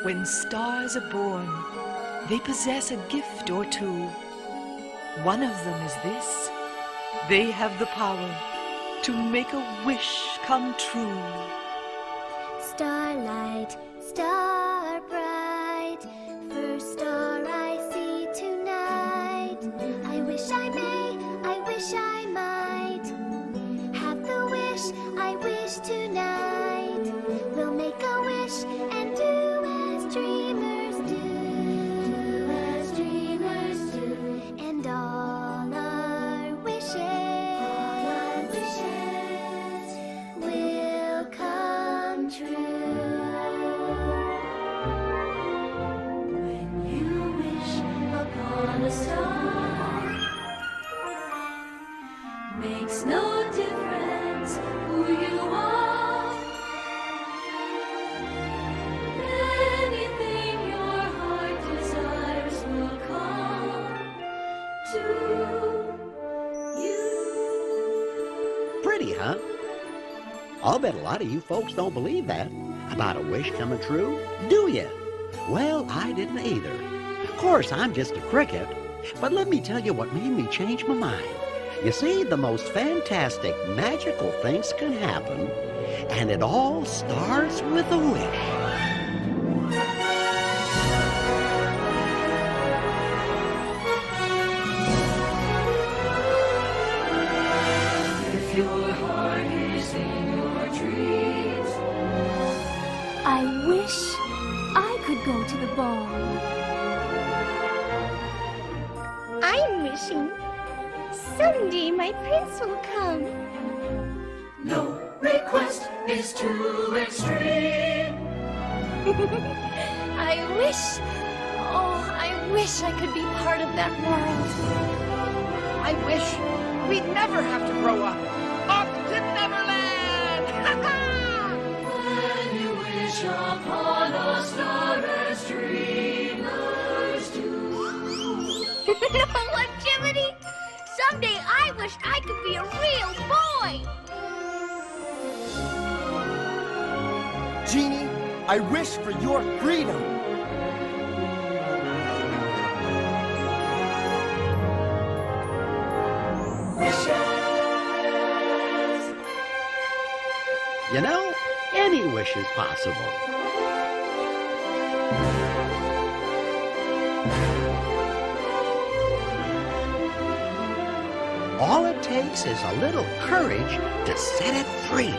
When stars are born, they possess a gift or two. One of them is this: they have the power to make a wish come true. Starlight, star bright, first star I see tonight. I wish I may, I wish I might have the wish I wish tonight. We'll make a wish and do as dreamers do, as dreamers do, and all our wishes will come true. When you wish upon a star, makes no difference who you are. Anything your heart desires will come to you. Pretty, huh? I'll bet a lot of you folks don't believe that about a wish coming true, do you? Well, I didn't either. Of course, I'm just a cricket, but let me tell you what made me change my mind. You see, the most fantastic, magical things can happen, and it all starts with a wish. If your heart is in your dreams, I wish I could go to the ball. I'm wishing someday my prince will come. No request is too extreme. I wish I could be part of that world. I wish we'd never have to grow up. Off to Neverland! When you wish upon a star as dreamers do. No, what, Jiminy? Someday I wish I could be a real boy. Genie, I wish for your freedom. You know, any wish is possible. All it takes is a little courage to set it free.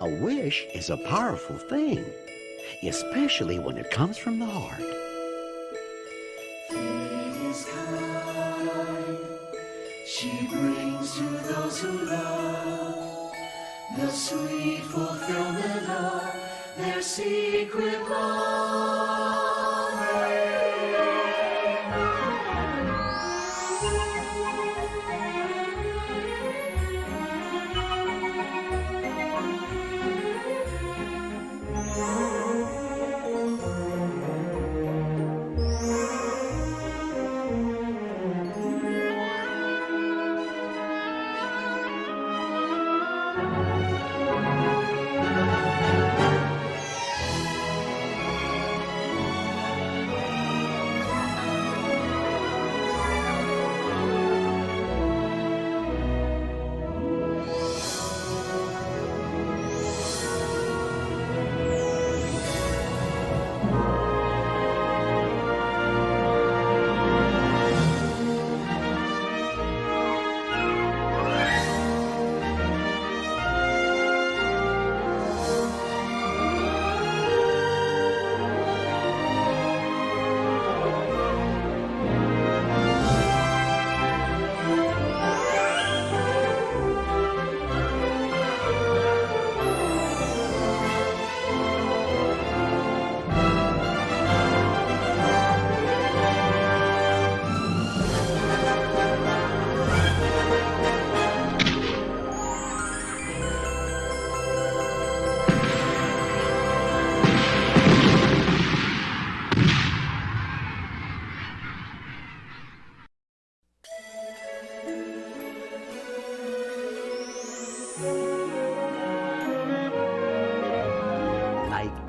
A wish is a powerful thing, especially when it comes from the heart. Fate is kind. She brings to those who love the sweet fulfillment of their secret longing.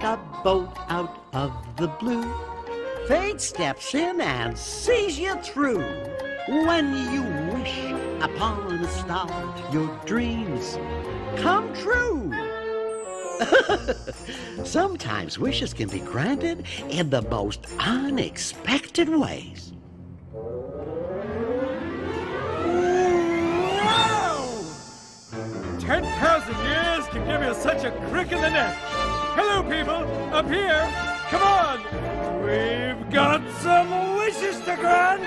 like a boat out of the blue. Fate steps in and sees you through. When you wish upon a star, your dreams come true. Sometimes wishes can be granted in the most unexpected ways. Wow! 10,000 years can give you such a crick in the neck. Hello, people, up here. Come on, we've got some wishes to grant.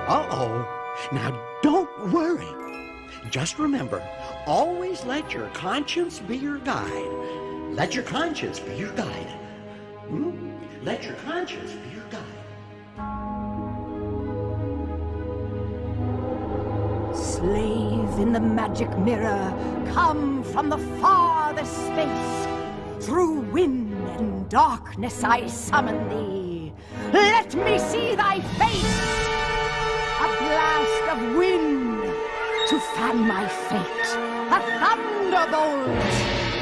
Uh-oh. Now, don't worry. Just remember, always let your conscience be your guide. Let your conscience be your guide. Let your conscience be your guide. Slave in the magic mirror, come from the farthest space. Through wind and darkness I summon thee. Let me see thy face. A blast of wind to fan my fate. A thunderbolt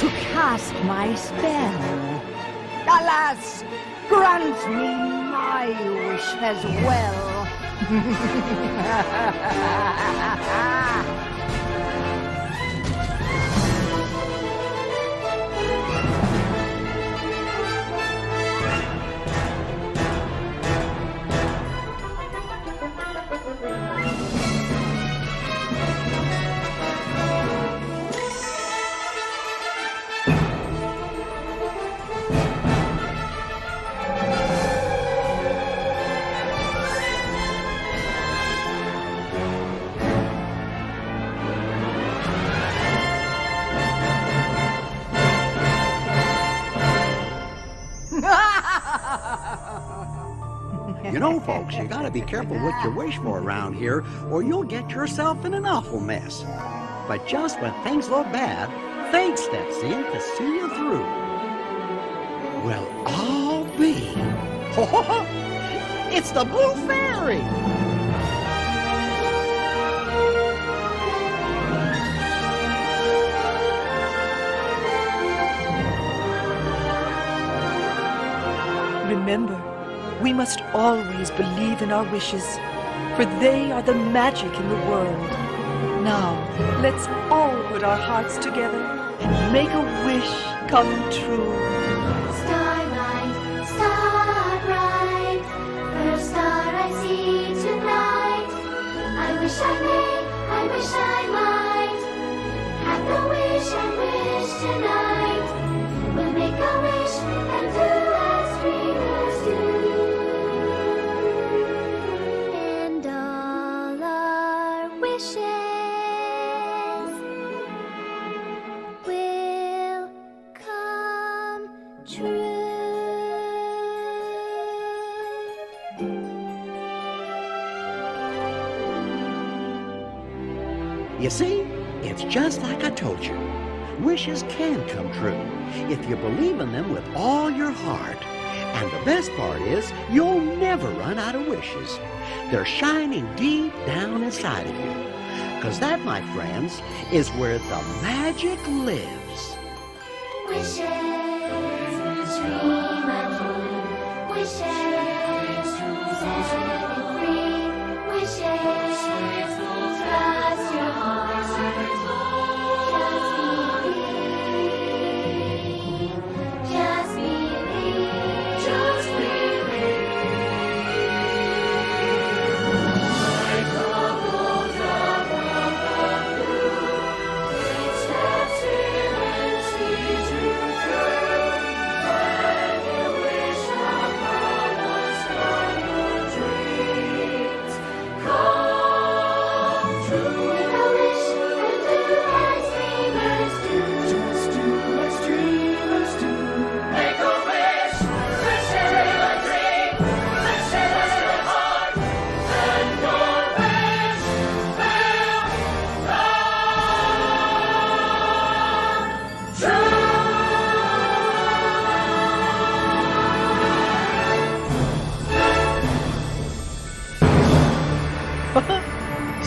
to cast my spell. Alas, grant me my wish as well. You know, folks, you gotta be careful what you wish for around here, or you'll get yourself in an awful mess. But just when things look bad, fate steps in to see you through. Well, I'll be. Ho, ho, ho! It's the Blue Fairy! Remember, we must always believe in our wishes, for they are the magic in the world. Now, let's all put our hearts together and make a wish come true. Starlight, star bright, first star I see tonight. I wish I may, I wish I might have the wish and wish tonight. We'll make a wish and do as dreamers do. And all our wishes will come true. You see, it's just like I told you. Wishes can come true if you believe in them with all your heart. And the best part is, you'll never run out of wishes. They're shining deep down inside of you. 'Cause that, my friends, is where the magic lives. Wishes, dream and dream. Wishes, set it free. Wishes, trust your heart. Just believe. Just believe. Just believe.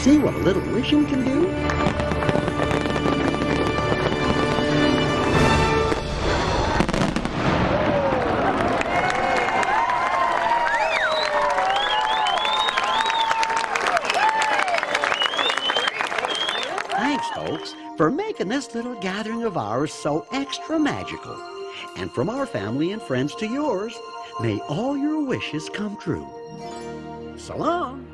See what a little wishing can do? Thanks, folks, for making this little gathering of ours so extra magical. And from our family and friends to yours, may all your wishes come true. So long.